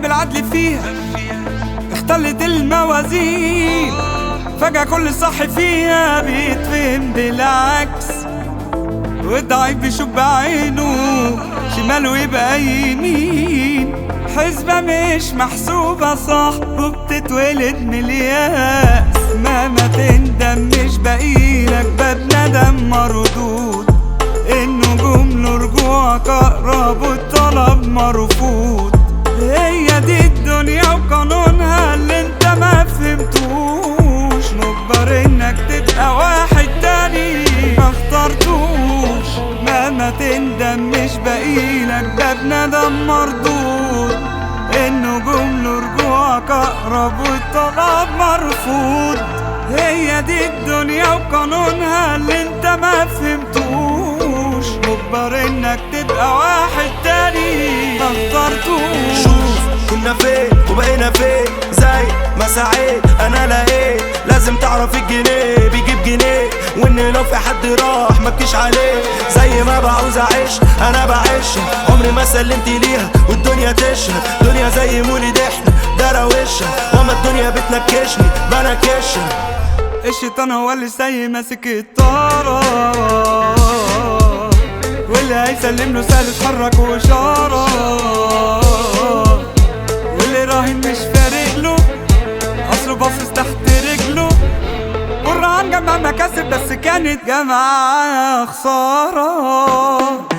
بالعدل فيها اختلت الموازين، فجأة كل صح فيها بيتفهم بالعكس، والضعيف بيشوف بعينه شماله يبقى يمين. حسبة مش محسوبة صح وبتتولد من الياس، مهما تندم مش باقيلك باب ندم مردود، النجوم له رجوعك أقرب والطلب مرفوض. هي دي الدنيا وقانونها اللي انت ما فهمتوش، مجبر انك تبقى واحد تاني ما اخترتوش، مهما تندم مش باقيلك باب ندم مردود، النجوم له رجوعك أقرب والطلب مرفوض. هي دي الدنيا وقانونها اللي انت ما فهمتوش، مجبر انك تبقى واحد تاني ما اخترتوش. شوف كنا فين وبقينا فين، زي ما سعيت انا لقيت لازم تعرف الجنيه بيجيب جنيه، وان لو في حد راح مبكيش عليه. زي ما بعوز اعيش انا بعيشها، عمري ما سلمت ليها والدنيا تشهد، دنيا زي مولد احنا ده روشها، وما الدنيا بتنكشني بنكشها. الشيطان هو اللي ساي ماسك الطارة، واللي هيسلم له سهل اتحرك وإشارة، واللي راهن مش فارق له أصله باصص تحت رجله، والرهان جمع مكاسب بس كانت جمع خسارة.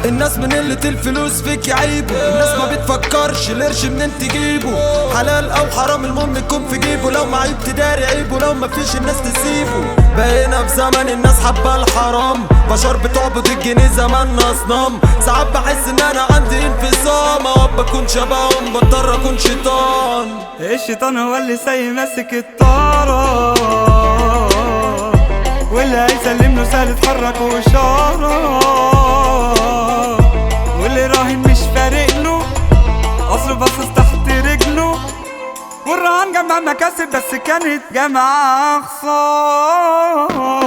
الناس من قلة الفلوس فيك يعيبوا، الناس ما بتفكرش القرش منين تجيبه، حلال او حرام المهم يكون في جيبه، لو معيب تداري عيبه لو مفيش الناس تسيبه. بقينا في زمن الناس حابة الحرام، بشر بتعبد الجنيه زماننا اصنام، ساعات بحس ان انا عندي انفصام، اوقات بكون شبههم بضطر اكون شيطان. الشيطان هو اللي ساي ماسك الطارة، واللي هيسلم له سهل اتحرك وإشارة، واللي راهن مش فارق له أصله باصص تحت رجله، والرهان جمع مكاسب بس كانت جمع خسارة.